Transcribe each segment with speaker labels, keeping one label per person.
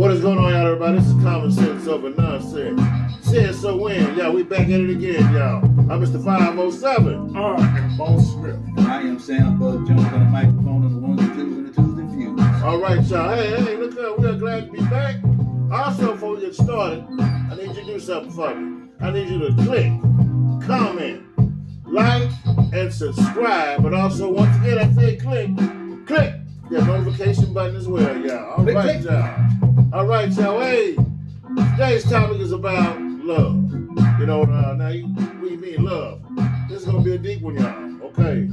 Speaker 1: What is going on, y'all, everybody? This is Common Sense Over Nonsense. Said so when, y'all, we back at it again, y'all. I'm Mr. 507.
Speaker 2: I am Boss Smith.
Speaker 3: And I am Sam Bug Jones on the microphone on the ones and twos and the twos and fews.
Speaker 1: All right, y'all. Hey, look up. We are glad to be back. Also, before we get started, I need you to do something for me. I need you to click, comment, like, and subscribe. But also, once again, I say click that notification button as well, y'all. All right, y'all. All right, y'all. Hey, today's topic is about love. You know, now we mean love. This is gonna be a deep one, y'all. Okay.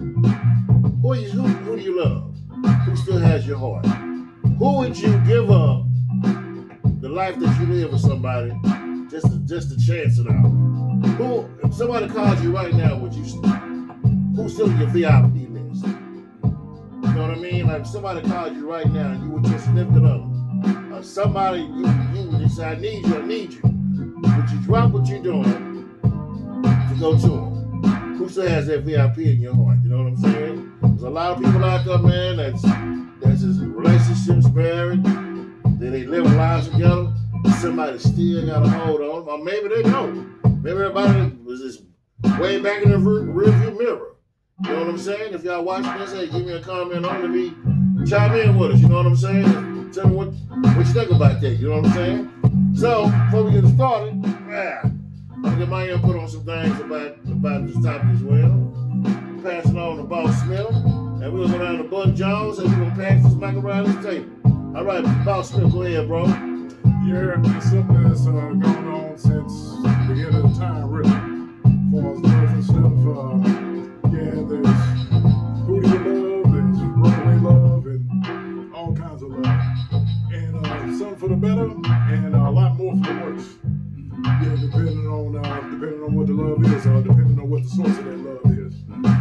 Speaker 1: Who do you love? Who still has your heart? Who would you give up the life that you live with somebody just to chance it out? Who, if somebody calls you right now, who's still in your VIP list? You know what I mean? Like if somebody called you right now and you were just significant other. Somebody you say, I need you. Would you drop what you're doing to go to them? Who still has that VIP in your heart? You know what I'm saying? There's a lot of people out there, man, that's in relationships, married, that they live lives together. Somebody still got a hold on them, or maybe they don't. Maybe everybody was just way back in the rearview mirror. You know what I'm saying? If y'all watching this, hey, give me a comment on it. Chime in with us. You know what I'm saying? Tell me what you think about that. You know what I'm saying? So before we get started, I'm gonna get my input on some things about this topic as well. Pass it on to Boss Smith, and we're gonna go down to Bud Jones, and we're gonna pass this mic around this table. All right, Boss Smith, go ahead, bro.
Speaker 2: Yeah, it's something that's gone on since the beginning of time, really. As far as love and stuff, there's who do you love, there's runaway love, and all kinds of love. And some for the better, and a lot more for the worse. Yeah, depending on what the love is, or depending on what the source of that love is.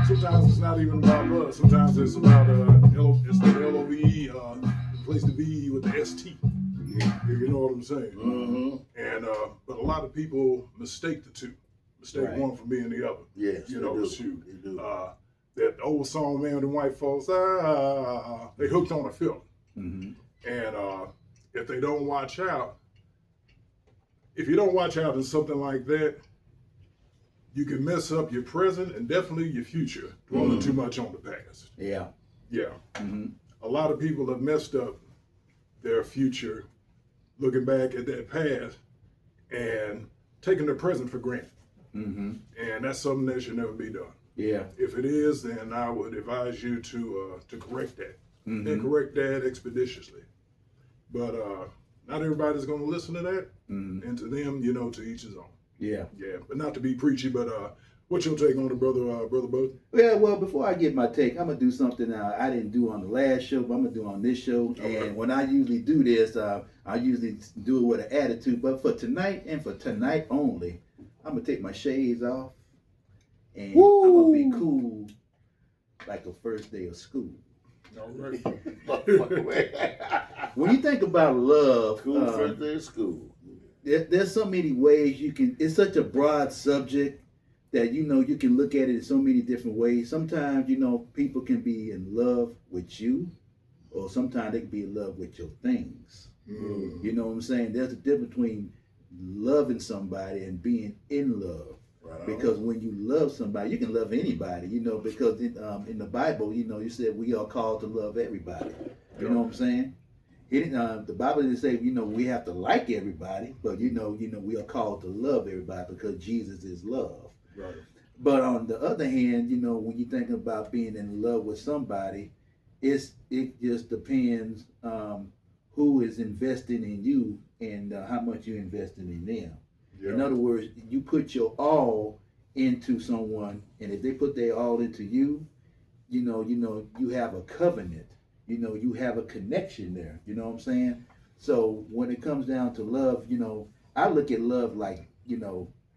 Speaker 2: Sometimes it's not even about love. Sometimes it's about instead of L-O-V-E, replace the V with the S-T. If you know what I'm saying.
Speaker 1: Mm-hmm.
Speaker 2: And but a lot of people mistake the two. Mistake
Speaker 1: Right.
Speaker 2: one for being the other.
Speaker 1: Yes,
Speaker 2: You know,
Speaker 1: they
Speaker 2: shoot.
Speaker 1: do.
Speaker 2: That old song, man, the white folks, they hooked on a feeling.
Speaker 3: Mm-hmm.
Speaker 2: And if they don't watch out, if you don't watch out in something like that, you can mess up your present and definitely your future, dwelling too much on the past.
Speaker 3: Yeah.
Speaker 2: Yeah.
Speaker 3: Mm-hmm.
Speaker 2: A lot of people have messed up their future looking back at that past and taking the present for granted.
Speaker 3: Mm-hmm.
Speaker 2: And that's something that should never be done.
Speaker 3: Yeah.
Speaker 2: If it is, then I would advise you to correct that and correct that expeditiously. But not everybody's going to listen to that.
Speaker 3: Mm-hmm.
Speaker 2: And to them, to each his own.
Speaker 3: Yeah.
Speaker 2: Yeah, but not to be preachy, but what's your take on it, brother Bud?
Speaker 3: Yeah, well, before I give my take, I'm going to do something I didn't do on the last show, but I'm going to do on this show.
Speaker 2: Okay.
Speaker 3: And when I usually do this, I usually do it with an attitude. But for tonight and for tonight only, I'm going to take my shades off. And I'm going to be cool like the first day of school.
Speaker 2: All right.
Speaker 3: When you think about love,
Speaker 1: Cool first day of school.
Speaker 3: there's so many ways you can, it's such a broad subject that, you can look at it in so many different ways. Sometimes, people can be in love with you, or sometimes they can be in love with your things.
Speaker 1: Mm.
Speaker 3: You know what I'm saying? There's a difference between loving somebody and being in love.
Speaker 1: Right on.
Speaker 3: Because when you love somebody, you can love anybody, because in the Bible, you said we are called to love everybody. You know what I'm saying? The Bible didn't say, we have to like everybody, but we are called to love everybody because Jesus is love.
Speaker 2: Right.
Speaker 3: But on the other hand, when you think about being in love with somebody, it just depends who is investing in you and how much you're investing in them.
Speaker 2: Yeah.
Speaker 3: In other words, you put your all into someone, and if they put their all into you, you have a covenant. You have a connection there. You know what I'm saying? So when it comes down to love, I look at love like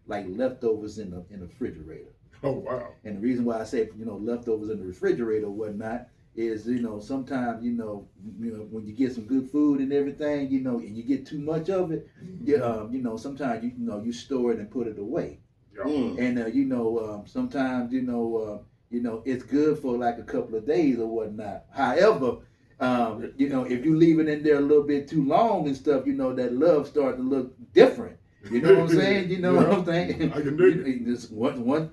Speaker 3: leftovers in the refrigerator.
Speaker 2: Oh, wow.
Speaker 3: And the reason why I say, leftovers in the refrigerator or whatnot is, sometimes, when you get some good food and everything, and you get too much of it, sometimes, you store it and put it away.
Speaker 2: Yeah.
Speaker 1: Mm.
Speaker 3: And, sometimes, it's good for like a couple of days or whatnot. However, You know, if you leave it in there a little bit too long and stuff, you know, that love start to look different. You know what I'm saying? You know what I'm saying?
Speaker 2: I can dig it.
Speaker 3: Just one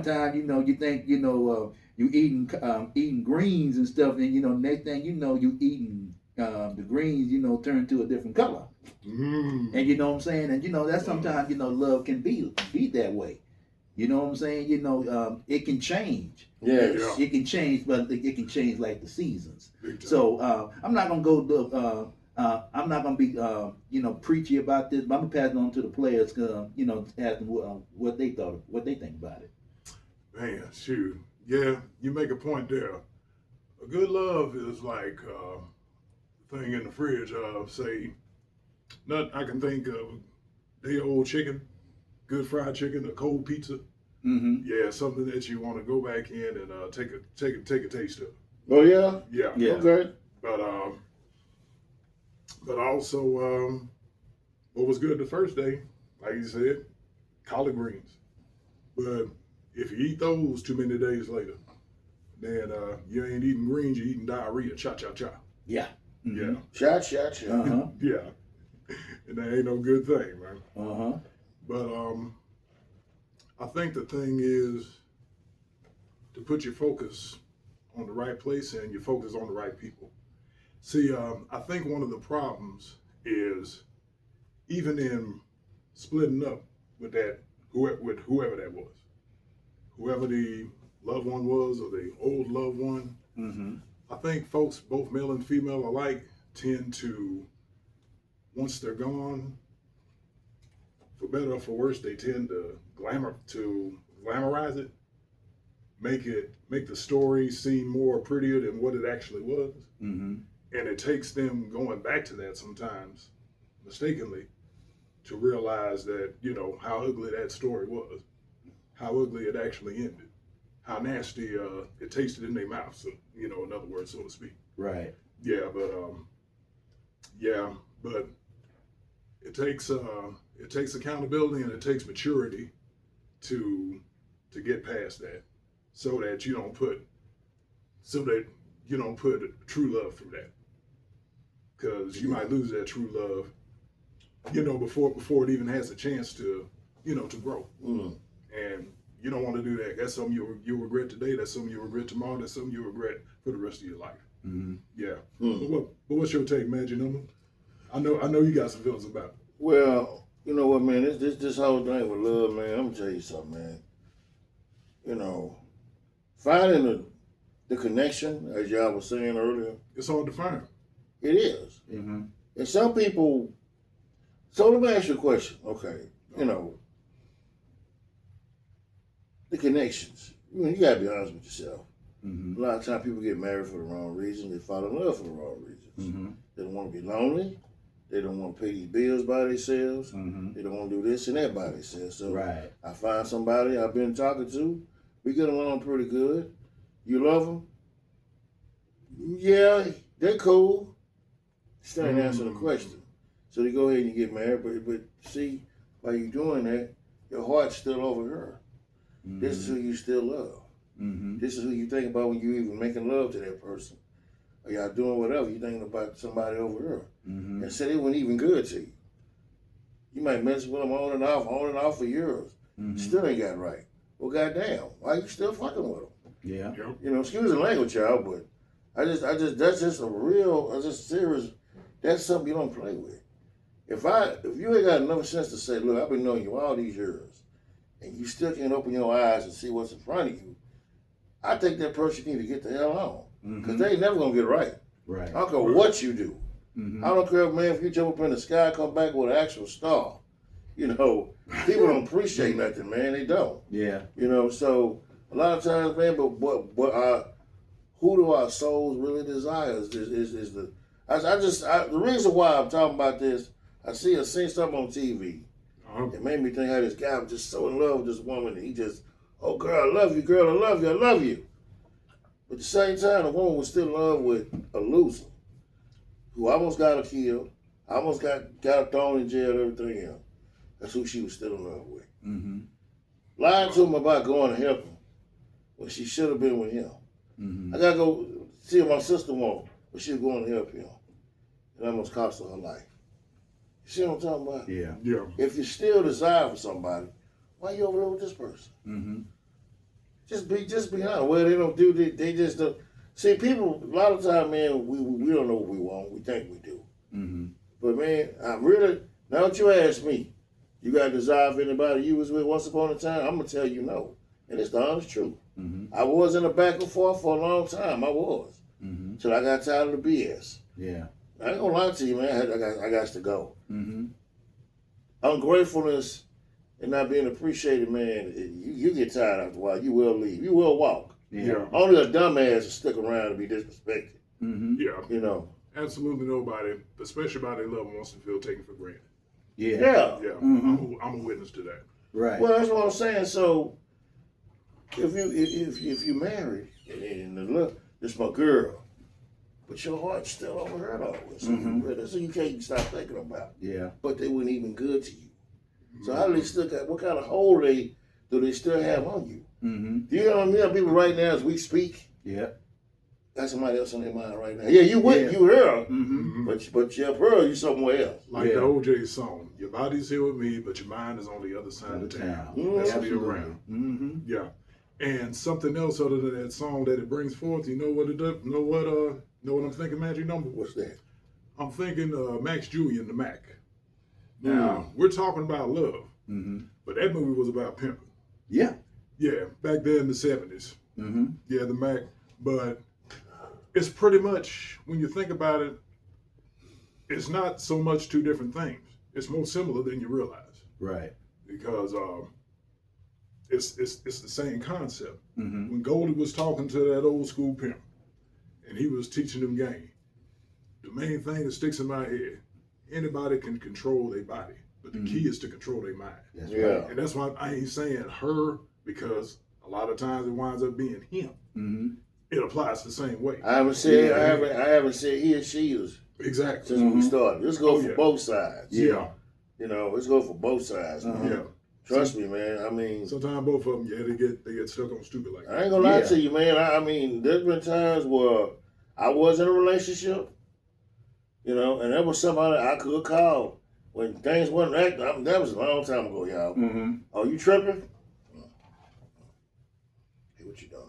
Speaker 3: time, you know, you think, you know, you eating greens and stuff, and you know, next thing you know, you eating the greens, you know, turn to a different color.
Speaker 2: Mm.
Speaker 3: And you know what I'm saying? And you know, that sometimes, you know, love can be that way. You know what I'm saying? You know, it can change.
Speaker 1: Yes.
Speaker 2: Yeah.
Speaker 3: It can change, but it can change like the seasons.
Speaker 2: Big time.
Speaker 3: So I'm not gonna go. I'm not gonna be, you know, preachy about this. But I'm gonna pass it on to the players. You know, ask them what they thought, what they think about it.
Speaker 2: Man, shoot. Yeah, you make a point there. A good love is like the thing in the fridge. Say, I can think of day-old chicken, good fried chicken, a cold pizza.
Speaker 3: Mm-hmm.
Speaker 2: Yeah, something that you want to go back in and take a taste of.
Speaker 1: Oh yeah.
Speaker 2: Yeah.
Speaker 3: Yeah.
Speaker 1: Okay.
Speaker 2: But also, what was good the first day, like you said, collard greens. But if you eat those too many days later, then you ain't eating greens, you're eating diarrhea. Cha cha cha.
Speaker 3: Yeah. Mm-hmm.
Speaker 1: Shot.
Speaker 3: Uh-huh.
Speaker 2: Yeah. Yeah. And that ain't no good thing, man.
Speaker 3: Uh-huh.
Speaker 2: But I think the thing is to put your focus on the right place and your focus on the right people. See, I think one of the problems is even in splitting up with whoever that was, whoever the loved one was or the old loved one.
Speaker 3: Mm-hmm.
Speaker 2: I think folks, both male and female alike, tend to, once they're gone, for better or for worse, they tend to glamorize it, make the story seem more prettier than what it actually was.
Speaker 3: Mm-hmm.
Speaker 2: And it takes them going back to that sometimes, mistakenly, to realize that, you know, how ugly that story was, how ugly it actually ended, how nasty it tasted in their mouth, so, you know, in other words, so to speak.
Speaker 3: Right.
Speaker 2: Yeah, but it takes accountability and it takes maturity to get past that, so that you don't put true love through that, because you might lose that true love, you know, before it even has a chance to, you know, to grow.
Speaker 1: Mm.
Speaker 2: And you don't want to do that. That's something you'll regret today. That's something you'll regret tomorrow. That's something you'll regret for the rest of your life.
Speaker 3: Mm-hmm.
Speaker 2: Yeah.
Speaker 1: Mm.
Speaker 2: But what's your take, man? I know you got some feelings about it.
Speaker 1: Well, you know what, man? This whole thing with love, man. I'm gonna tell you something, man. You know, finding the connection, as y'all was saying earlier,
Speaker 2: It's hard to find.
Speaker 1: it is.
Speaker 3: Mm-hmm.
Speaker 1: And some people. So let me ask you a question. Okay, you know, the connections. You gotta be honest with yourself.
Speaker 3: Mm-hmm.
Speaker 1: A lot of times people get married for the wrong reason. They fall in love for the wrong reasons.
Speaker 3: Mm-hmm.
Speaker 1: They don't want to be lonely. They don't want to pay these bills by themselves.
Speaker 3: Mm-hmm.
Speaker 1: They don't want to do this and that by themselves. So
Speaker 3: Right.
Speaker 1: I find somebody I've been talking to. We get along pretty good. You love them? Yeah, they're cool. Still ain't answering the question. So they go ahead and you get married. But see, by you doing that, your heart's still over her.
Speaker 3: Mm-hmm.
Speaker 1: This is who you still love.
Speaker 3: Mm-hmm.
Speaker 1: This is who you think about when you even making love to that person. Or y'all doing whatever, you thinking about somebody over her.
Speaker 3: Mm-hmm.
Speaker 1: And say they weren't even good to you. You might mess with them on and off for years.
Speaker 3: Mm-hmm.
Speaker 1: Still ain't got right. Well, goddamn, why you still fucking with them?
Speaker 3: Yeah.
Speaker 2: Yep.
Speaker 1: You know, excuse the language, y'all, but that's just a real, that's just serious, that's something you don't play with. If you ain't got enough sense to say, look, I've been knowing you all these years, and you still can't open your eyes and see what's in front of you, I think that person need to get the hell on. Because they ain't never going to get right.
Speaker 3: Right.
Speaker 1: I don't care what you do.
Speaker 3: Mm-hmm.
Speaker 1: I don't care, man, if you jump up in the sky, come back with an actual star. You know, people don't appreciate nothing, man. They don't.
Speaker 3: Yeah.
Speaker 1: You know, so a lot of times, man, but who do our souls really desire is the reason why I'm talking about this, I seen something on TV. It made me think how this guy was just so in love with this woman, and he just, oh girl, I love you, girl, I love you, I love you. But at the same time, the woman was still in love with a loser who almost got her killed, almost got her thrown in jail and everything else. That's who she was still in love with.
Speaker 3: Mm-hmm.
Speaker 1: Lied to him about going to help him when she should have been with him.
Speaker 3: Mm-hmm.
Speaker 1: I gotta go see what my sister wants. but she was going to help him. It almost cost her life. You see what I'm talking about?
Speaker 3: Yeah.
Speaker 2: Yeah.
Speaker 1: If you still desire for somebody, why you over there with this person?
Speaker 3: Mm-hmm.
Speaker 1: Just be honest. Well, they don't do this. They just don't. See, people, a lot of time, man, we don't know what we want. We think we do.
Speaker 3: Mm-hmm.
Speaker 1: But, man, I'm really, now that you ask me, you got a desire for anybody you was with once upon a time, I'm going to tell you no. And it's the honest truth.
Speaker 3: Mm-hmm.
Speaker 1: I was in the back and forth for a long time. I was.
Speaker 3: Mm-hmm.
Speaker 1: Till I got tired of the BS.
Speaker 3: Yeah.
Speaker 1: I ain't going to lie to you, man. I got to go.
Speaker 3: Mm-hmm.
Speaker 1: Ungratefulness and not being appreciated, man, you get tired after a while. You will leave. You will walk.
Speaker 2: Yeah.
Speaker 1: Only a dumbass will stick around and be disrespected.
Speaker 3: Mm-hmm.
Speaker 2: Yeah.
Speaker 1: You know.
Speaker 2: Absolutely nobody, especially by their loved, wants to feel taken for granted.
Speaker 3: Yeah.
Speaker 1: Yeah.
Speaker 2: Yeah.
Speaker 3: Mhm.
Speaker 2: I'm a witness to that.
Speaker 3: Right.
Speaker 1: Well, that's what I'm saying. So, if you married and look, this my girl, but your heart's still over her though. So, so you can't stop thinking about.
Speaker 3: Yeah.
Speaker 1: But they weren't even good to you. So how do they still got? What kind of hold do they still have on you?
Speaker 3: Mm-hmm.
Speaker 1: Do you know what I mean? People right now as we speak,
Speaker 3: Yeah.
Speaker 1: got somebody else on their mind right now. Yeah, you with
Speaker 3: Yeah.
Speaker 1: you here,
Speaker 3: Mm-hmm.
Speaker 1: but your pearl, you somewhere else.
Speaker 2: Like
Speaker 3: Yeah.
Speaker 2: the OJ song, your body's here with me, but your mind is on the other side of town.
Speaker 1: Mhm.
Speaker 2: That's
Speaker 3: Absolutely.
Speaker 2: still around.
Speaker 3: Mm-hmm.
Speaker 2: Yeah. And something else other than that song that it brings forth, you know what it does? Know what I'm thinking, Magic Number?
Speaker 1: What's that?
Speaker 2: I'm thinking Max Julian, the Mac. Now, we're talking about love,
Speaker 3: Mm-hmm.
Speaker 2: but that movie was about pimping.
Speaker 3: Yeah.
Speaker 2: Yeah, back there in the 70s.
Speaker 3: Mm-hmm.
Speaker 2: Yeah, the Mac. But it's pretty much, when you think about it, it's not so much two different things. It's more similar than you realize.
Speaker 3: Right.
Speaker 2: Because it's the same concept.
Speaker 3: Mm-hmm.
Speaker 2: When Goldie was talking to that old school pimp, and he was teaching them game, the main thing that sticks in my head, anybody can control their body, but the key is to control their mind.
Speaker 3: That's
Speaker 1: Yeah.
Speaker 3: right.
Speaker 2: And that's why I ain't saying her, because a lot of times it winds up being him.
Speaker 3: Mm-hmm.
Speaker 2: It applies the same way.
Speaker 1: I haven't said
Speaker 2: Yeah.
Speaker 1: I haven't said he or she is
Speaker 2: Exactly.
Speaker 1: since we started. Let's go
Speaker 2: Oh,
Speaker 1: for
Speaker 2: yeah.
Speaker 1: both sides.
Speaker 2: Yeah.
Speaker 1: You know, let's go for both sides, man.
Speaker 2: Yeah.
Speaker 1: Trust me, man. I mean,
Speaker 2: Sometimes both of them, they get stuck on stupid like
Speaker 1: I
Speaker 2: that.
Speaker 1: ain't gonna lie
Speaker 3: Yeah.
Speaker 1: to you, man. I mean, there's been times where I was in a relationship, you know, and there was somebody I could call when things wasn't acting. That was a long time ago, y'all.
Speaker 3: Mm-hmm.
Speaker 1: Oh, you tripping? Hey, what you doing?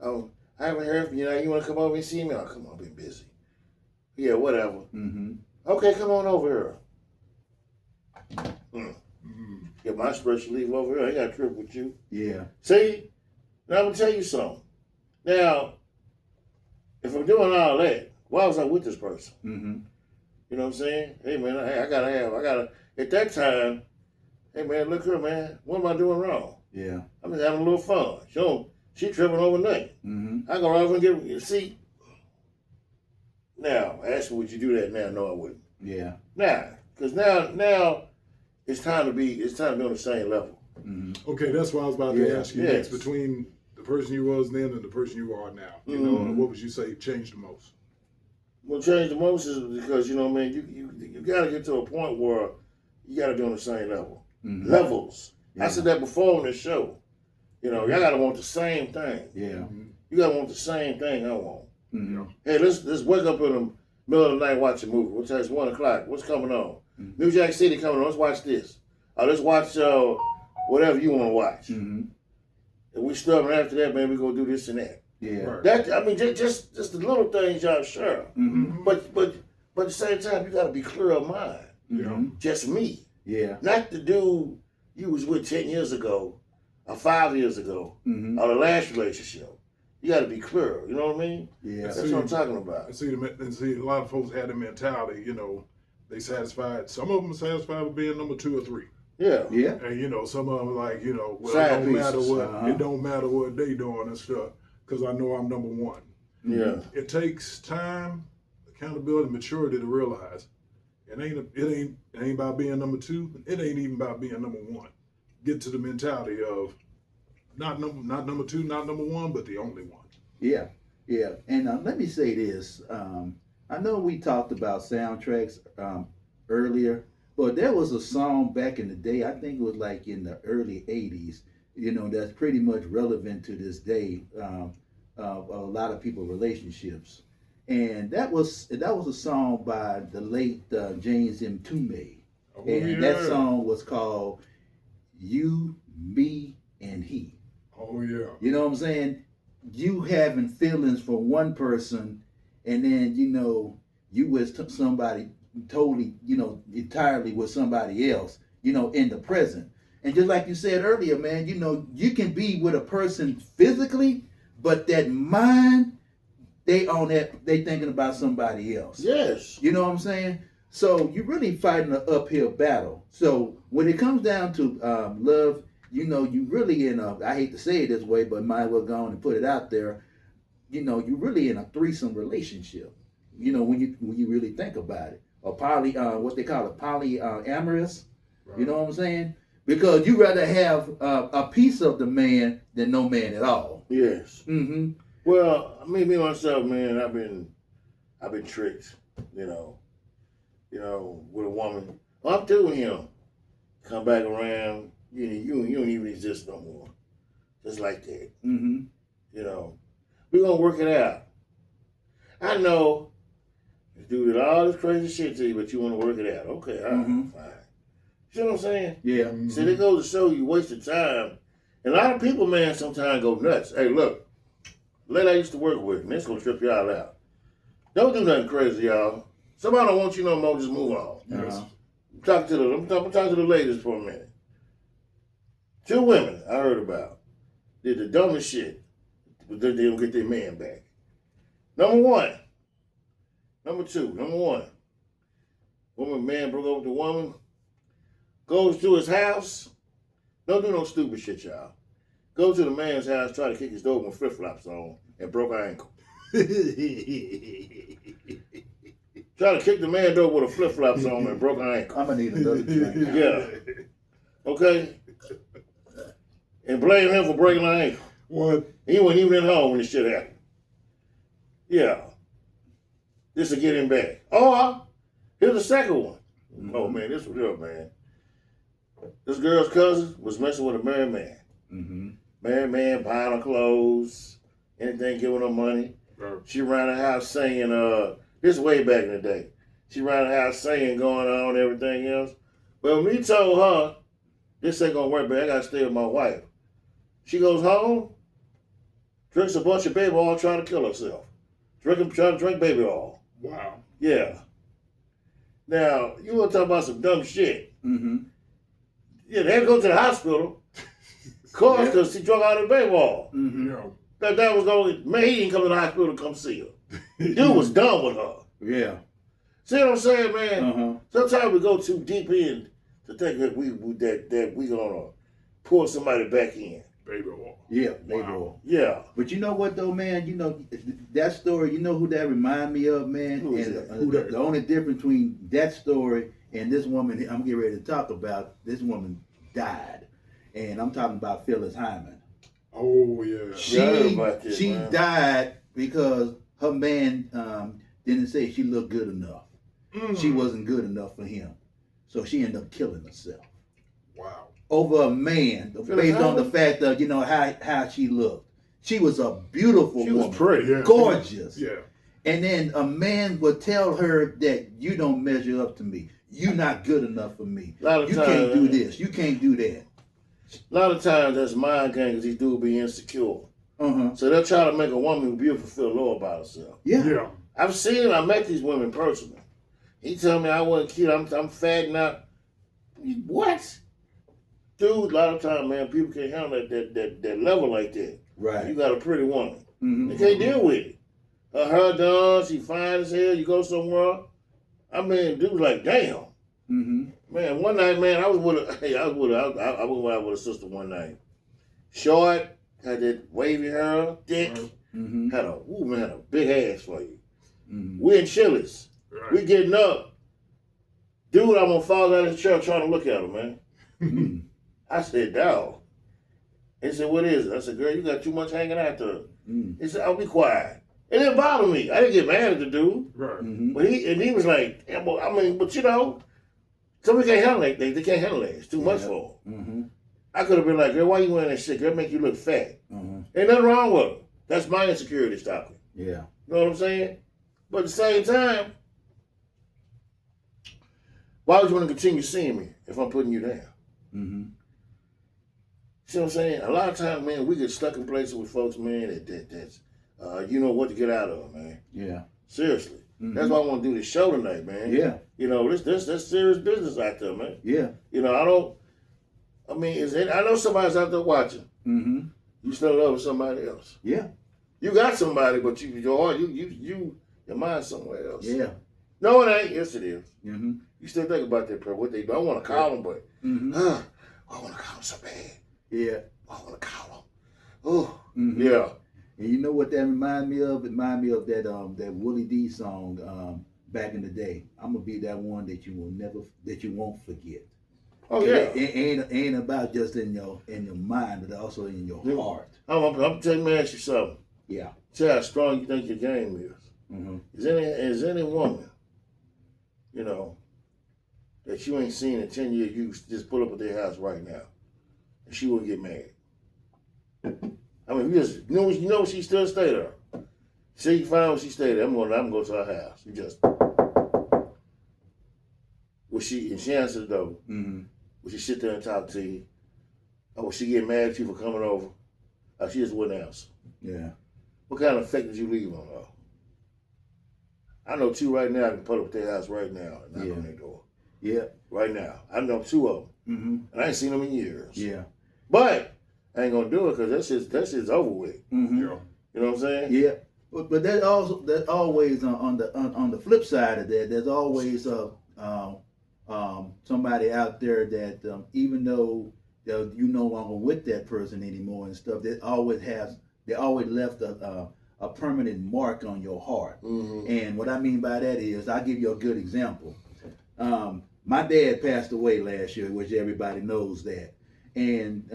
Speaker 1: Oh, I haven't heard from you. Now you want to come over and see me? Oh, come on, I've been busy. Yeah, whatever.
Speaker 3: Mm-hmm.
Speaker 1: Okay, come on over here.
Speaker 2: Mhm.
Speaker 1: Get my special leave over here. I ain't got to trip with you.
Speaker 3: Yeah.
Speaker 1: See? Now I'm going to tell you something. Now, if I'm doing all that, why was I with this person?
Speaker 3: Mm-hmm.
Speaker 1: You know what I'm saying? Hey, man, I gotta, at that time, hey, man, look here, man. What am I doing wrong?
Speaker 3: Yeah.
Speaker 1: I'm just having a little fun. She tripping over nothing.
Speaker 3: Mm-hmm.
Speaker 1: I go right over and get you. See? Now, ask me, would you do that now? No, I wouldn't.
Speaker 3: Yeah.
Speaker 1: Now, because now it's time to be on the same level.
Speaker 3: Mm-hmm.
Speaker 2: Okay, that's what I was about
Speaker 3: Yeah.
Speaker 2: to ask you
Speaker 1: Yes.
Speaker 2: next. Between the person you was then and the person you are now, you know,
Speaker 1: Mhm.
Speaker 2: what would you say changed the most?
Speaker 1: What changed the most is because, you know, man, you got to get to a point where you got to be on the same level.
Speaker 3: Mm-hmm.
Speaker 1: Levels. I
Speaker 3: Yeah.
Speaker 1: said that before on this show. You know, y'all got to want the same thing.
Speaker 3: Yeah.
Speaker 1: You got to want the same thing I want.
Speaker 3: Mm-hmm.
Speaker 1: Hey, let's wake up in the middle of the night, watch a movie. What time? It's 1 o'clock. What's coming on?
Speaker 3: Mhm.
Speaker 1: New Jack City coming on. Let's watch this. Let's watch whatever you want to watch.
Speaker 3: Mm-hmm.
Speaker 1: And we stubborn after that, man. We gonna do this and that.
Speaker 3: Yeah.
Speaker 2: Right.
Speaker 1: That I mean, just the little things, y'all sure.
Speaker 3: Mm-hmm.
Speaker 1: But at the same time, you gotta be clear of mind.
Speaker 3: Mm-hmm.
Speaker 1: Just me,
Speaker 3: Yeah.
Speaker 1: not the dude you was with 10 years ago, or 5 years ago,
Speaker 3: Mm-hmm.
Speaker 1: or the last relationship. You gotta be clear. You know what I mean?
Speaker 3: Yeah.
Speaker 1: That's what I'm talking about.
Speaker 2: And see, a lot of folks had the mentality, you know, they satisfied. Some of them are satisfied with being number 2 or 3.
Speaker 1: Yeah.
Speaker 3: Yeah.
Speaker 2: And, you know, some of them like, you know, well,
Speaker 1: Side
Speaker 2: it don't matter
Speaker 1: pieces.
Speaker 2: what
Speaker 3: Uh-huh.
Speaker 2: it don't matter what they doing and stuff, because I know I'm number 1.
Speaker 1: Yeah.
Speaker 2: It takes time, accountability, maturity to realize it ain't about being number 2. It ain't even about being number 1. Get to the mentality of not number 2, not number 1, but the only one.
Speaker 3: Yeah, yeah. And let me say this. I know we talked about soundtracks earlier, but there was a song back in the day, I think it was like in the early 80s, you know, that's pretty much relevant to this day. a lot of people's relationships. And that was a song by the late James M. Tume.
Speaker 2: Oh,
Speaker 3: And that song was called You, Me, and He.
Speaker 2: Oh yeah.
Speaker 3: You know what I'm saying? You having feelings for one person, and then you with somebody totally, entirely with somebody else, in the present. And just like you said earlier, man, you can be with a person physically, but that mind, they thinking about somebody else.
Speaker 1: Yes.
Speaker 3: You know what I'm saying? So you're really fighting an uphill battle. So when it comes down to love, you really I hate to say it this way, but might as well go on and put it out there. You're really in a threesome relationship. When you really think about it, or what they call it, polyamorous.
Speaker 2: Right.
Speaker 3: You know what I'm saying? Because you rather have a piece of the man than no man at all.
Speaker 1: Yes.
Speaker 3: Mm-hmm.
Speaker 1: Well, me myself, man, I've been tricked, with a woman. Well, I'm through him. Come back around, you don't even exist no more. Just like that.
Speaker 3: Mm-hmm.
Speaker 1: We're gonna work it out. I know this dude did all this crazy shit to you, but you wanna work it out. Okay, all right,
Speaker 3: Mhm.
Speaker 1: fine. You know what I'm saying?
Speaker 3: Yeah.
Speaker 2: Mhm.
Speaker 1: See, it goes to show you wasted time. And a lot of people, man, sometimes go nuts. Hey, look, lady I used to work with, and this gonna trip y'all out. Don't do nothing crazy, y'all. Somebody don't want you no more, just move on.
Speaker 2: Yes.
Speaker 1: I'm talking to the ladies for a minute. 2 women I heard about did the dumbest shit, but then they don't get their man back. Number 1. Number 2. Number 1. Man broke up with the woman, goes to his house. Don't do no stupid shit, y'all. Go to the man's house, try to kick his door with flip-flops on, and broke her ankle. Try to kick the man door with a flip-flops on and broke her ankle.
Speaker 3: I'm gonna need another drink.
Speaker 1: Yeah. Okay? And blame him for breaking her ankle.
Speaker 2: What?
Speaker 1: He wasn't even at home when this shit happened. Yeah. This will get him back. Or, here's the second one. Oh, man, this was real, man. This girl's cousin was messing with a married man.
Speaker 3: Mm-hmm.
Speaker 1: Married man buying her clothes, anything, giving her money.
Speaker 2: Right.
Speaker 1: She ran the house singing, this way back in the day. She ran the house singing, going on, everything else. But when he told her, this ain't gonna work, but I gotta stay with my wife. She goes home, drinks a bunch of baby oil, trying to kill herself. Trying to drink baby oil.
Speaker 2: Wow.
Speaker 1: Yeah. Now, you want to talk about some dumb shit.
Speaker 3: Mm-hmm.
Speaker 1: Yeah, they had to go to the hospital. Cause, because she drunk out of the baby oil.
Speaker 3: Mm-hmm.
Speaker 2: Yeah.
Speaker 1: That was going, man, he didn't come to the hospital to come see her. Dude was done with her.
Speaker 3: Yeah.
Speaker 1: See what I'm saying, man?
Speaker 3: Uh-huh.
Speaker 1: Sometimes we go too deep in to think that we gonna pull somebody back in.
Speaker 2: Baby oil.
Speaker 3: Yeah. Baby
Speaker 2: Wow.
Speaker 3: oil.
Speaker 1: Yeah.
Speaker 3: But you know what though, man? That story. You know who that remind me of, man?
Speaker 1: Who is
Speaker 3: And
Speaker 1: that?
Speaker 3: the only difference between that story and this woman I'm getting ready to talk about, this woman died, and I'm talking about Phyllis Hyman.
Speaker 2: Oh yeah.
Speaker 3: She
Speaker 1: Yeah, I heard about this,
Speaker 3: she
Speaker 1: man.
Speaker 3: died because her man didn't say she looked good enough. She wasn't good enough for him, so she ended up killing herself
Speaker 2: Wow.
Speaker 3: over a man based on the fact of how she looked. She was a beautiful
Speaker 1: She
Speaker 3: woman,
Speaker 1: was pretty.
Speaker 2: Yeah.
Speaker 3: gorgeous.
Speaker 2: Yeah.
Speaker 3: And then a man would tell her that you don't measure up to me. You're not good enough for me.
Speaker 1: A lot of
Speaker 3: You
Speaker 1: times,
Speaker 3: can't do this. You can't do that.
Speaker 1: A lot of times that's mind games because these dudes be insecure.
Speaker 3: Uh-huh.
Speaker 1: So they'll try to make a woman who's beautiful feel low about herself.
Speaker 3: Yeah.
Speaker 2: Yeah.
Speaker 1: I've seen it. I met these women personally. He told me I wasn't cute. I'm fat now. What? Dude, a lot of times, man, people can't handle that level like that. You
Speaker 3: Right.
Speaker 1: got a pretty woman.
Speaker 3: Mm-hmm.
Speaker 1: They can't deal with it. Her done, she fine as hell. You go somewhere. I mean, dude's like, damn.
Speaker 3: Mm-hmm.
Speaker 1: Man, one night, man, I was with a sister one night. Short, had that wavy hair, thick,
Speaker 3: Mm-hmm.
Speaker 1: had a big ass for you.
Speaker 3: Mm-hmm.
Speaker 1: We in Chili's.
Speaker 2: Right.
Speaker 1: We getting up. Dude, I'm gonna fall out of the chair trying to look at her, man.
Speaker 3: Mm-hmm.
Speaker 1: I said, dawg. He said, what is it? I said, girl, you got too much hanging out there.
Speaker 3: Mm-hmm.
Speaker 1: He said, I'll be quiet. It didn't bother me. I didn't get mad at the dude.
Speaker 2: Right.
Speaker 3: Mm-hmm.
Speaker 1: But he was like, yeah, but, I mean, but you know, some people can't handle it. They can't handle it. It's too much
Speaker 3: Yeah.
Speaker 1: for them.
Speaker 3: Mm-hmm.
Speaker 1: I could have been like, girl, why you wearing that shit? Girl, make you look fat.
Speaker 3: Mm-hmm.
Speaker 1: Ain't nothing wrong with her. That's my insecurity stopping.
Speaker 3: Yeah.
Speaker 1: You know what I'm saying? But at the same time, why would you want to continue seeing me if I'm putting you down?
Speaker 3: Mm-hmm.
Speaker 1: See what I'm saying? A lot of times, man, we get stuck in places with folks, man, that's you know what to get out of, man.
Speaker 3: Yeah.
Speaker 1: Seriously.
Speaker 3: Mm-hmm.
Speaker 1: That's why I want to do this show tonight, man.
Speaker 3: Yeah.
Speaker 1: You know, this serious business out there, man.
Speaker 3: Yeah.
Speaker 1: You know, I know somebody's out there watching.
Speaker 3: Mm-hmm.
Speaker 1: You still in love with somebody else.
Speaker 3: Yeah.
Speaker 1: You got somebody, but your mind's somewhere else.
Speaker 3: Yeah.
Speaker 1: No, it ain't. Yes, it is.
Speaker 3: Mm-hmm.
Speaker 1: You still think about that person, what they do. I want to call them, but
Speaker 3: Mm-hmm.
Speaker 1: I want to call them so bad.
Speaker 3: Yeah.
Speaker 1: I want to call them. Oh,
Speaker 3: Mm-hmm.
Speaker 1: yeah.
Speaker 3: And you know what that remind me of? It remind me of that Willie D song back in the day. I'm gonna be that one that you won't forget.
Speaker 1: Oh, yeah.
Speaker 3: It ain't about just in your mind, but also in your heart.
Speaker 1: I'm telling you, ask you something.
Speaker 3: Yeah.
Speaker 1: See how strong you think your game is.
Speaker 3: Mm-hmm.
Speaker 1: Is any woman, you know, that you ain't seen in 10 years, you just pull up at their house right now, and she will get mad? I mean, you know she still stay there. See, you find out she stay there. I'm gonna go to her house. You just, and she answer the door.
Speaker 3: Mm-hmm.
Speaker 1: Will she sit there and talk to you? Or will she get mad at you for coming over? Or she just wouldn't answer?
Speaker 3: Yeah.
Speaker 1: What kind of effect did you leave on her? I know two right now. I can pull up at their house right now and knock on their door.
Speaker 3: Yeah.
Speaker 1: Right now. I know two of them.
Speaker 3: Mm-hmm.
Speaker 1: And I ain't seen them in years.
Speaker 3: Yeah.
Speaker 1: But I ain't gonna do it because that shit's over with.
Speaker 3: Mm-hmm.
Speaker 2: Yeah.
Speaker 1: You know what I'm saying?
Speaker 3: Yeah. But that always on the flip side of that, there's always somebody out there that even though you no longer with that person anymore and stuff, they always left a permanent mark on your heart.
Speaker 1: Mm-hmm.
Speaker 3: And what I mean by that is, I'll give you a good example. My dad passed away last year, which everybody knows that, and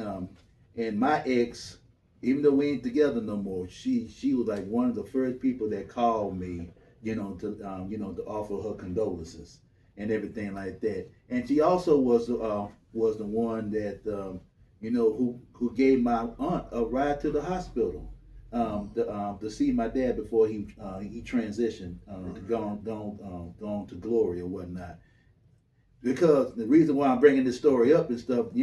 Speaker 3: my ex, even though we ain't together no more, she was like one of the first people that called me, to offer her condolences and everything like that. And she also was the one that who gave my aunt a ride to the hospital to see my dad before he transitioned, gone to glory or whatnot. Because the reason why I'm bringing this story up and stuff, me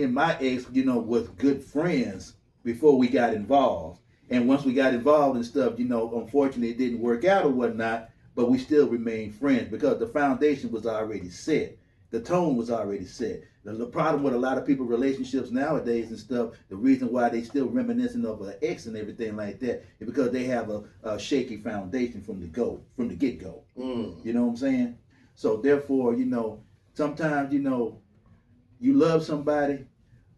Speaker 3: and my ex, was good friends before we got involved. And once we got involved and stuff, unfortunately it didn't work out or whatnot, but we still remained friends because the foundation was already set. The tone was already set. The problem with a lot of people relationships nowadays and stuff, the reason why they still reminiscent of an ex and everything like that is because they have a shaky foundation from the get-go.
Speaker 1: Mm.
Speaker 3: You know what I'm saying? So therefore, sometimes, you love somebody,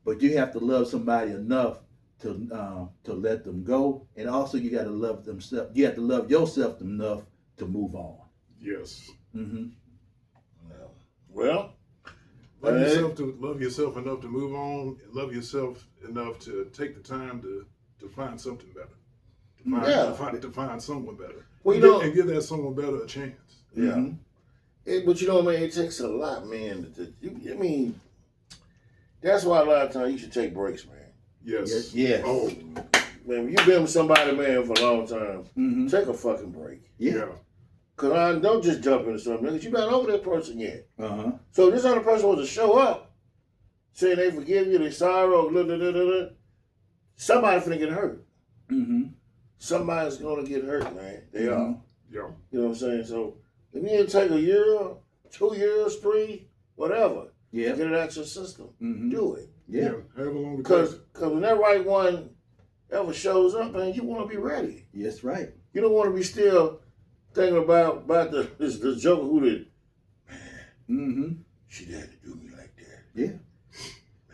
Speaker 3: but you have to love somebody enough to let them go. And also you got to love themselves. You have to love yourself enough to move on.
Speaker 2: Yes.
Speaker 3: Mm-hmm.
Speaker 1: Well,
Speaker 2: Love yourself enough to move on, and love yourself enough to take the time to find something better. To find someone better.
Speaker 1: Well,
Speaker 2: and give that someone better a chance.
Speaker 1: Yeah.
Speaker 3: Mm-hmm.
Speaker 1: But man, it takes a lot, man. That's why a lot of times you should take breaks, man.
Speaker 2: Yes.
Speaker 3: Yes.
Speaker 2: Oh,
Speaker 1: Man, when you've been with somebody, man, for a long time,
Speaker 3: Mm-hmm.
Speaker 1: take a fucking break.
Speaker 2: yeah.
Speaker 1: Because I don't just jump into something, because you're not over that person yet.
Speaker 3: Uh-huh.
Speaker 1: So this other person wants to show up, saying they forgive you, they sorry, somebody's finna get hurt.
Speaker 3: Mm-hmm.
Speaker 1: Somebody's gonna get hurt, man. They are.
Speaker 2: Yeah.
Speaker 1: You know what I'm saying? So if you need to take a year, 2 years, 3, whatever,
Speaker 3: Yeah.
Speaker 1: to get it out your system,
Speaker 3: Mm-hmm.
Speaker 1: do it.
Speaker 3: Yeah.
Speaker 2: However long it
Speaker 1: Because
Speaker 2: takes.
Speaker 1: when that right one ever shows up, man, you want to be ready.
Speaker 3: Yes, right.
Speaker 1: You don't want to be still thinking about this joker who did,
Speaker 3: Mm-hmm.
Speaker 1: she had to do me like that.
Speaker 3: Yeah.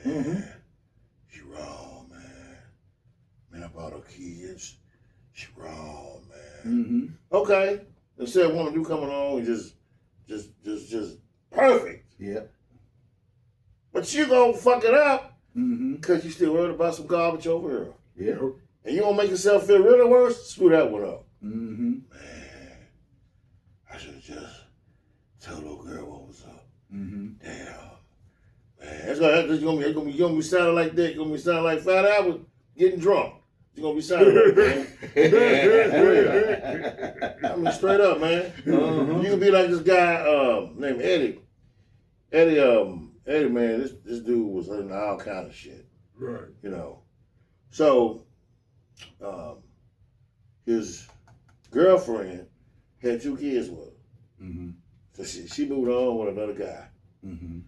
Speaker 1: Man,
Speaker 3: Mm-hmm.
Speaker 1: she wrong, man. Man, about her kids, she wrong, man.
Speaker 3: Mm-hmm.
Speaker 1: Okay, instead of woman you coming along and just perfect,
Speaker 3: Yeah.
Speaker 1: but you gonna fuck it up
Speaker 3: Mm-hmm.
Speaker 1: because you still worried about some garbage over here,
Speaker 3: Yeah.
Speaker 1: and you gonna make yourself feel really worse. Screw that one up.
Speaker 3: Mm-hmm.
Speaker 1: Man, I should have just told old girl what was up.
Speaker 3: Mm-hmm.
Speaker 1: Damn, man, it's gonna be sounding like that. It's gonna be sounding like Fat Albert getting drunk. You're gonna be silent, man. I mean, straight up, man.
Speaker 3: Uh-huh.
Speaker 1: You can be like this guy named Eddie. Eddie, man, this dude was in all kind of shit,
Speaker 2: Right.
Speaker 1: you know. So, his girlfriend had 2 kids with her.
Speaker 3: Mm-hmm.
Speaker 1: So she moved on with another guy.
Speaker 3: Mm-hmm.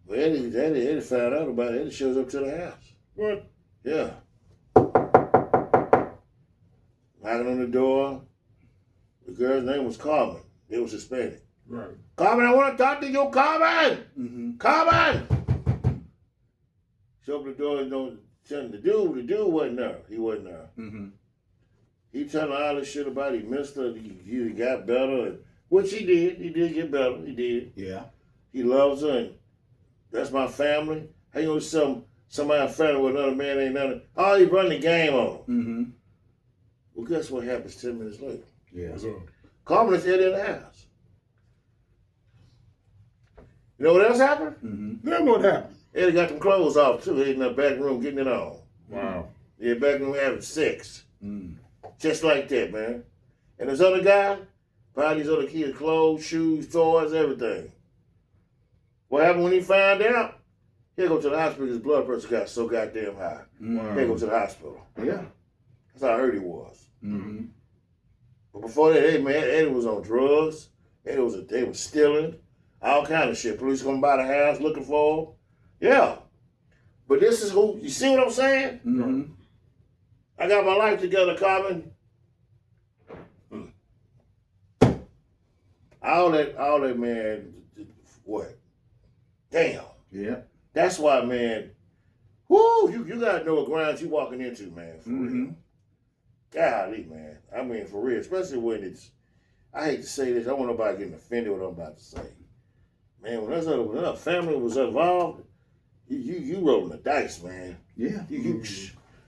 Speaker 1: But Eddie found out about it. Eddie shows up to the house.
Speaker 2: What?
Speaker 1: Yeah. Knocking on the door. The girl's name was Carmen. They was Hispanic.
Speaker 2: Right.
Speaker 1: Carmen, I want to talk to you, Carmen!
Speaker 3: Mm-hmm.
Speaker 1: Carmen! She opened the door and the dude wasn't there. He wasn't there.
Speaker 3: Mm-hmm.
Speaker 1: He telling all this shit about he missed her, he got better, and, which he did. He did get better. He did.
Speaker 3: Yeah.
Speaker 1: He loves her, and that's my family. How you gonna somebody family with another man ain't nothing? Oh, he run the game on him.
Speaker 3: Mm-hmm.
Speaker 1: Well, guess what happens 10 minutes later?
Speaker 3: Yeah.
Speaker 2: So,
Speaker 1: Carmen is Eddie in the house. You know what else happened?
Speaker 3: Mm-hmm.
Speaker 2: then what happened?
Speaker 1: Eddie got them clothes off too. He in the back room getting it on.
Speaker 2: Wow.
Speaker 1: Yeah, back room having sex.
Speaker 3: Mm.
Speaker 1: Just like that, man. And this other guy, buy these other kids clothes, shoes, toys, everything. What happened when he found out? He'll go to the hospital because his blood pressure got so goddamn high.
Speaker 3: Mm.
Speaker 1: He'll go to the hospital.
Speaker 3: Yeah.
Speaker 1: That's how I heard he was.
Speaker 3: Mm-hmm.
Speaker 1: But before that, hey, man, Eddie was on drugs. They was stealing. All kind of shit. Police come by the house looking for him. Yeah. But this is who, you see what I'm saying?
Speaker 3: Mm-hmm.
Speaker 1: I got my life together, Carmen. All that, man, what? Damn.
Speaker 3: Yeah.
Speaker 1: That's why, man, whoo, you gotta know what grounds you walking into, man, for
Speaker 3: Mm-hmm.
Speaker 1: real. Golly, man. I mean, for real, especially when it's, I hate to say this, I don't want nobody getting offended with what I'm about to say. Man, when a family was involved, you rolling the dice, man.
Speaker 3: Yeah.
Speaker 1: You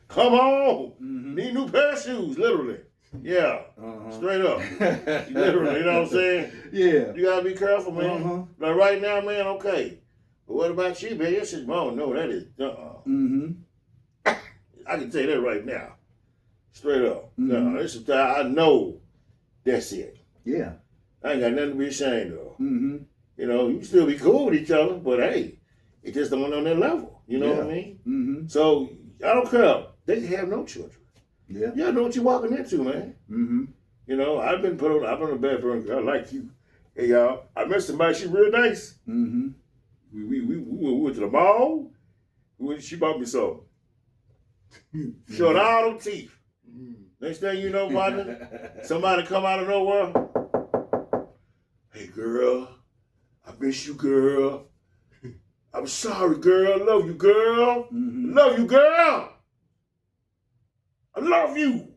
Speaker 1: come on,
Speaker 3: Mm-hmm.
Speaker 1: need a new pair of shoes, literally. Yeah,
Speaker 3: Uh-huh.
Speaker 1: straight up, literally. You know what I'm saying?
Speaker 3: Yeah.
Speaker 1: You gotta be careful, man.
Speaker 3: Uh-huh.
Speaker 1: Like right now, man, okay. But what about you, man? Your shit's wrong. No, that is
Speaker 3: Mm-hmm.
Speaker 1: I can tell you that right now, straight up.
Speaker 3: Mhm.
Speaker 1: No, this is I know that's it.
Speaker 3: Yeah.
Speaker 1: I ain't got nothing to be ashamed of.
Speaker 3: Mm-hmm.
Speaker 1: You know, you can still be cool with each other, but hey, it just don't on that level. You know what I
Speaker 3: Yeah.
Speaker 1: mean?
Speaker 3: Mm-hmm.
Speaker 1: So I don't care. They can have no children.
Speaker 3: Yeah.
Speaker 1: You gotta know what you're walking into, man.
Speaker 3: Mm-hmm.
Speaker 1: You know, I've been a bad burn. I like you. Hey y'all, I met somebody. She real nice.
Speaker 3: Mm-hmm.
Speaker 1: We went to the mall. She bought me some. Showed all them teeth. Next thing you know, partner, somebody come out of nowhere. Hey girl, I miss you, girl. I'm sorry, girl. I love you, girl.
Speaker 3: Mm-hmm.
Speaker 1: I love you, girl. I love you.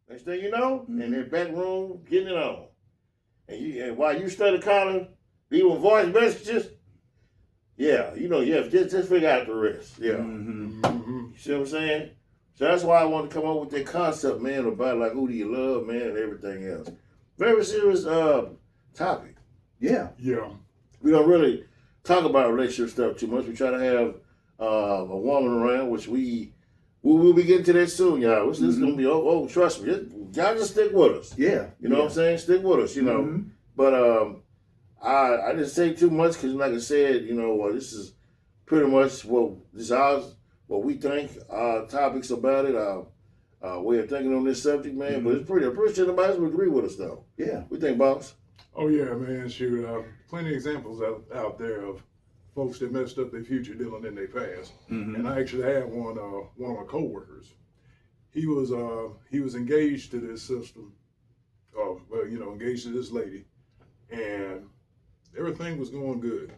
Speaker 1: Next thing you know, in that back room, getting it on. And while you study calling, leaving voice messages, yeah, you know, yeah, just figure out the rest. Yeah.
Speaker 3: Mm-hmm.
Speaker 2: Mm-hmm.
Speaker 1: You see what I'm saying? So that's why I want to come up with that concept, man, about like who do you love, man, and everything else. Very serious topic.
Speaker 3: Yeah.
Speaker 2: Yeah.
Speaker 1: We don't really talk about relationship stuff too much. We try to have a woman around, which we will be getting to that soon, y'all. This is gonna be trust me, y'all just stick with us.
Speaker 3: Yeah.
Speaker 1: You know what I'm saying? Stick with us, you know.
Speaker 3: Mhm.
Speaker 1: But I didn't say too much because, like I said, you know, this is pretty much what we think, our topics about it, our way of thinking on this subject, man. But it's pretty sure nobody else would agree with us, though.
Speaker 3: Yeah.
Speaker 1: We think, boss.
Speaker 2: Oh yeah, man. Shoot, plenty of examples out there of folks that messed up their future dealing in their past.
Speaker 3: Mm-hmm.
Speaker 2: And I actually had one of my coworkers. He was engaged to this system, engaged to this lady, and everything was going good.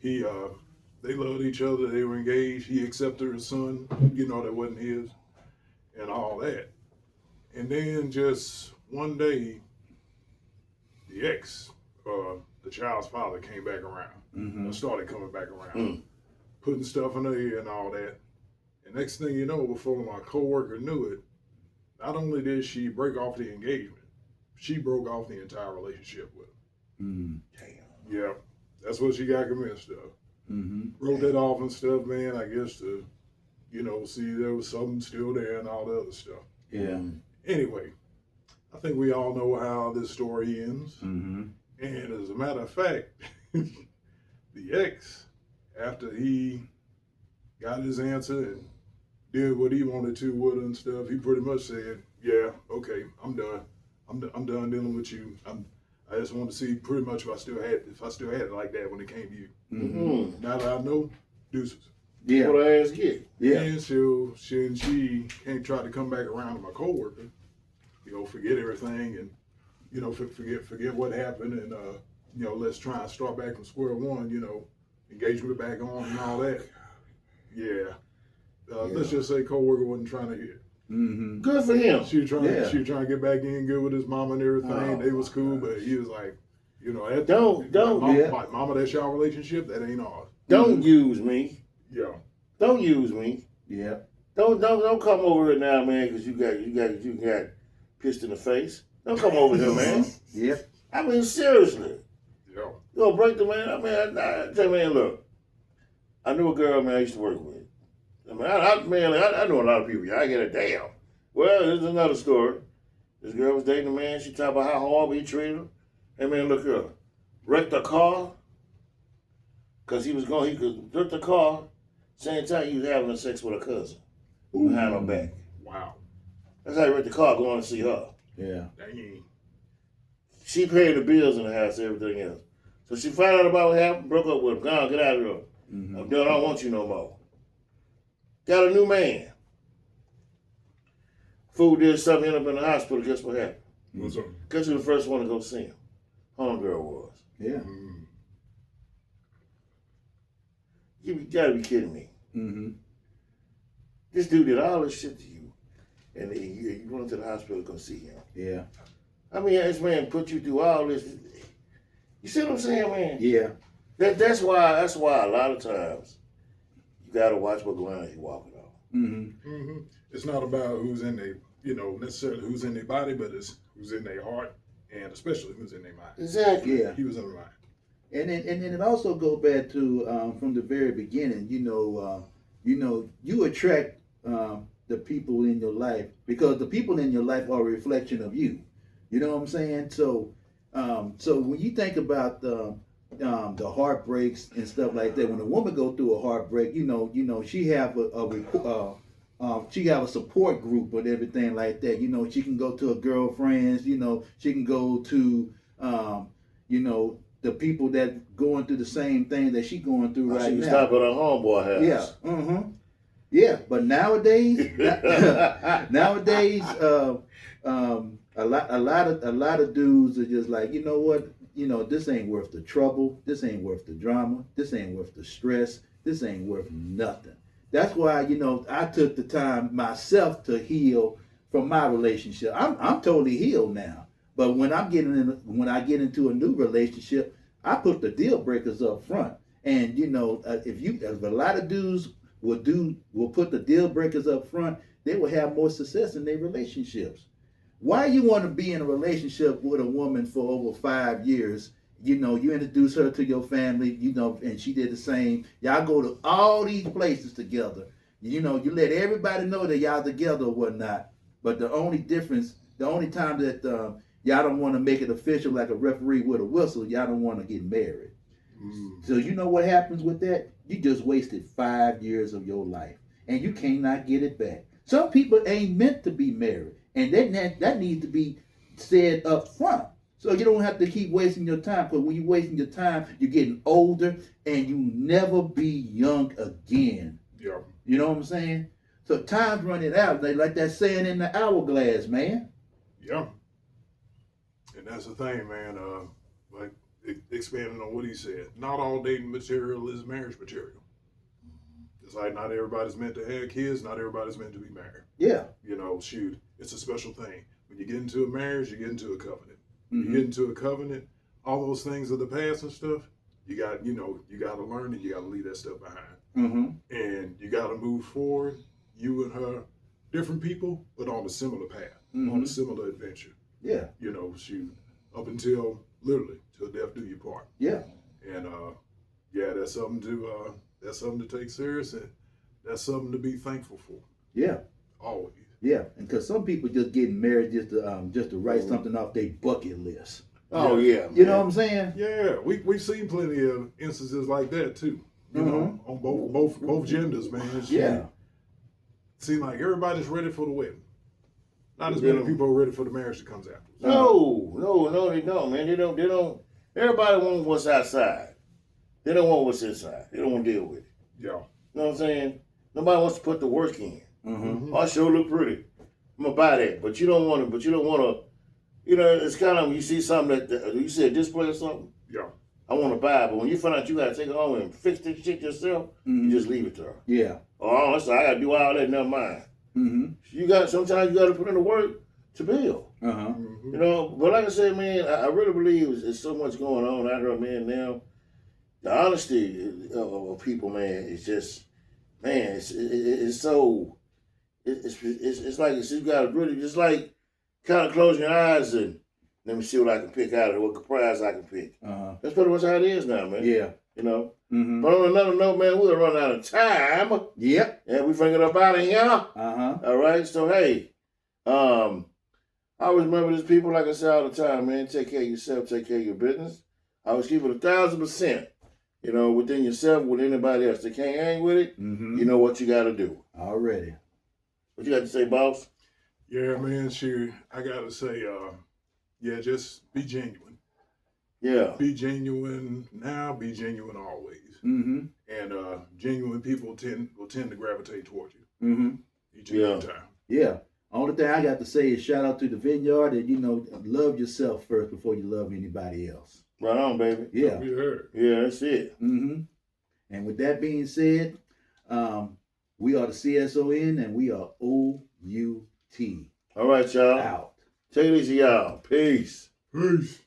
Speaker 2: They loved each other. They were engaged. He accepted her son, that wasn't his, and all that. And then just one day, the ex, the child's father, came back around.
Speaker 3: Mm-hmm.
Speaker 2: Started coming back around, putting stuff in her ear and all that. And next thing you know, before my coworker knew it, not only did she break off the engagement, she broke off the entire relationship with him.
Speaker 3: Mm-hmm.
Speaker 1: Damn.
Speaker 2: Yeah, that's what she got convinced of.
Speaker 3: Mm-hmm.
Speaker 2: Wrote that off and stuff, man, I guess to see there was something still there and all the other stuff.
Speaker 3: Yeah.
Speaker 2: Anyway, I think we all know how this story ends.
Speaker 3: Mm-hmm.
Speaker 2: And as a matter of fact, the ex, after he got his answer and did what he wanted to with her and stuff, he pretty much said, "Yeah, okay, I'm done. I'm done dealing with you. I just want to see pretty much if I still had it like that when it came to you.
Speaker 1: Mm-hmm.
Speaker 2: Now that I know, deuces."
Speaker 3: Yeah.
Speaker 1: What I ass get?
Speaker 3: Yeah.
Speaker 2: And she can't try to come back around to my coworker, forget everything and, forget what happened and, let's try and start back from square one, engagement back on and all that. Yeah. Let's just say coworker wasn't trying to hear.
Speaker 3: Mm-hmm.
Speaker 1: Good for him.
Speaker 2: She was trying to get back in good with his mama and everything.
Speaker 1: Oh,
Speaker 2: they was cool, but he was like,
Speaker 1: Don't.
Speaker 2: Mama, that's y'all relationship, that ain't ours.
Speaker 1: Don't use me.
Speaker 2: Yeah.
Speaker 1: Don't use me.
Speaker 3: Yeah.
Speaker 1: Don't come over here now, man, because you got pissed in the face. Don't come over here, man.
Speaker 3: Yep.
Speaker 1: I mean, seriously.
Speaker 2: Yeah.
Speaker 1: You gonna break the man? I mean, I tell you, man, look. I knew a girl, man, I used to work with. I mean, I know a lot of people. I get a damn. Well, there's another story. This girl was dating a man. She talked about how horrible he treated her. Hey, man, look here. Wrecked the car because he could wreck the car. Same time he was having sex with her cousin behind her back.
Speaker 2: Wow.
Speaker 1: That's how he wrecked the car going to see her.
Speaker 3: Yeah.
Speaker 2: Dang.
Speaker 1: She paid the bills in the house, everything else. So she found out about what happened, broke up with him. Gone, get out of here.
Speaker 3: Mm-hmm.
Speaker 1: I'm done. I don't want you no more. Got a new man. Fool did something, ended up in the hospital. Guess what happened?
Speaker 2: What's up?
Speaker 1: Guess who the first one to go see him? Homegirl was.
Speaker 3: Yeah.
Speaker 2: Mm.
Speaker 1: You gotta be kidding me.
Speaker 3: Mm-hmm.
Speaker 1: This dude did all this shit to you, and you went to the hospital to go see him.
Speaker 3: Yeah.
Speaker 1: I mean, this man put you through all this. You see what I'm saying, man?
Speaker 3: Yeah.
Speaker 1: That's why a lot of times you gotta watch what ground you're walking on.
Speaker 3: Mm-hmm.
Speaker 2: Mm-hmm. It's not about who's in their, necessarily who's in their body, but it's who's in their heart, and especially who's in their mind.
Speaker 1: Exactly.
Speaker 3: Yeah.
Speaker 2: He was in the mind.
Speaker 3: And then it also go back to from the very beginning. You attract the people in your life because the people in your life are a reflection of you. You know what I'm saying? So when you think about the heartbreaks and stuff like that, when a woman go through a heartbreak, she have she have a support group and everything like that. She can go to her girlfriends. She can go to the people that going through the same thing that she going through right
Speaker 1: She
Speaker 3: now.
Speaker 1: can stop at her homeboy house.
Speaker 3: Yeah. Mm-hmm. Yeah, but nowadays, a lot of dudes are just like, you know what? This ain't worth the trouble. This ain't worth the drama. This ain't worth the stress. This ain't worth nothing. That's why, I took the time myself to heal from my relationship. I'm totally healed now. But when I get into a new relationship, I put the deal breakers up front. And if a lot of dudes will put the deal breakers up front, they will have more success in their relationships. Why you want to be in a relationship with a woman for over 5 years? You introduce her to your family, and she did the same. Y'all go to all these places together. You let everybody know that y'all together or whatnot. But the only time that y'all don't want to make it official like a referee with a whistle, y'all don't want to get married.
Speaker 2: Mm.
Speaker 3: So you know what happens with that? You just wasted 5 years of your life, and you cannot get it back. Some people ain't meant to be married, and that needs to be said up front. So you don't have to keep wasting your time, because when you're wasting your time, you're getting older, and you never be young again.
Speaker 2: Yeah.
Speaker 3: You know what I'm saying? So time's running out. They like that saying in the hourglass, man.
Speaker 2: Yeah. And that's the thing, man. Like expanding on what he said, not all dating material is marriage material. It's like not everybody's meant to have kids, not everybody's meant to be married.
Speaker 3: Yeah.
Speaker 2: Shoot, it's a special thing. When you get into a marriage, you get into a covenant. When
Speaker 3: Mm-hmm.
Speaker 2: you get into a covenant, all those things of the past and stuff, you got to learn and you got to leave that stuff behind.
Speaker 3: Mm-hmm.
Speaker 2: And you got to move forward, you and her, different people, but on a similar path, on
Speaker 3: Mm-hmm.
Speaker 2: a similar adventure.
Speaker 3: Yeah.
Speaker 2: Shoot, up until literally till death do you part.
Speaker 3: Yeah.
Speaker 2: And that's something to take serious. And that's something to be thankful for.
Speaker 3: Yeah.
Speaker 2: Always.
Speaker 3: Yeah, and because some people just getting married just to write something off their bucket list.
Speaker 1: Oh yeah,
Speaker 3: You know what I'm saying?
Speaker 2: Yeah, we've seen plenty of instances like that too. You know, on both genders, man.
Speaker 3: Yeah.
Speaker 2: Seems like everybody's ready for the wedding. Not as many people are ready for the marriage that comes after.
Speaker 1: No, they don't, man. They don't. Everybody wants what's outside. They don't want what's inside. They don't want to deal with it.
Speaker 2: Yeah.
Speaker 1: You know what I'm saying? Nobody wants to put the work in.
Speaker 3: Mm-hmm.
Speaker 1: Oh, I sure look pretty. I'm gonna buy that, but you don't want to. But you don't want to. You know, it's kind of when you see something that you see a display or something.
Speaker 2: Yeah.
Speaker 1: I want to buy it, but when you find out you gotta take it home and fix this shit yourself, you just leave it to her.
Speaker 3: Yeah.
Speaker 1: Oh, so I gotta do all that. Never mind.
Speaker 3: Mm-hmm.
Speaker 1: Sometimes you gotta put in the work to build.
Speaker 3: Uh-huh.
Speaker 1: You know, but like I said, man, I really believe there's so much going on out here, man. Now, the honesty of people, man, is just, man, it's so, it's like you got to really just like kind of close your eyes and let me see what I can pick out of it, what prize I can pick.
Speaker 3: Uh-huh.
Speaker 1: That's pretty much how it is now, man.
Speaker 3: Yeah.
Speaker 1: You know.
Speaker 3: Mm-hmm.
Speaker 1: But on another note, man, we're running out of time.
Speaker 3: Yep.
Speaker 1: And we finna get up out of here.
Speaker 3: Uh-huh.
Speaker 1: All right. So hey, I always remember these people, like I say all the time, man. Take care of yourself, take care of your business. I always keep it 1,000%. You know, within yourself, with anybody else. They can't hang with it.
Speaker 3: Mm-hmm.
Speaker 1: You know what you got to do.
Speaker 3: Already.
Speaker 1: What you got to say, boss?
Speaker 2: Yeah, man. Sure. I gotta say, yeah, just be genuine.
Speaker 1: Yeah.
Speaker 2: Be genuine now. Be genuine always.
Speaker 3: Mm-hmm.
Speaker 2: And genuine people will tend to gravitate towards you
Speaker 3: Mm-hmm.
Speaker 2: each and every time.
Speaker 3: Yeah. Only thing I got to say is shout out to the Vineyard and, you know, love yourself first before you love anybody else.
Speaker 1: Right on, baby.
Speaker 3: Yeah.
Speaker 2: We heard.
Speaker 1: Yeah, that's it.
Speaker 3: Mm-hmm. And with that being said, we are the CSON and we are OUT.
Speaker 1: All right, y'all.
Speaker 3: Out.
Speaker 1: Take it easy, y'all. Peace.
Speaker 2: Peace.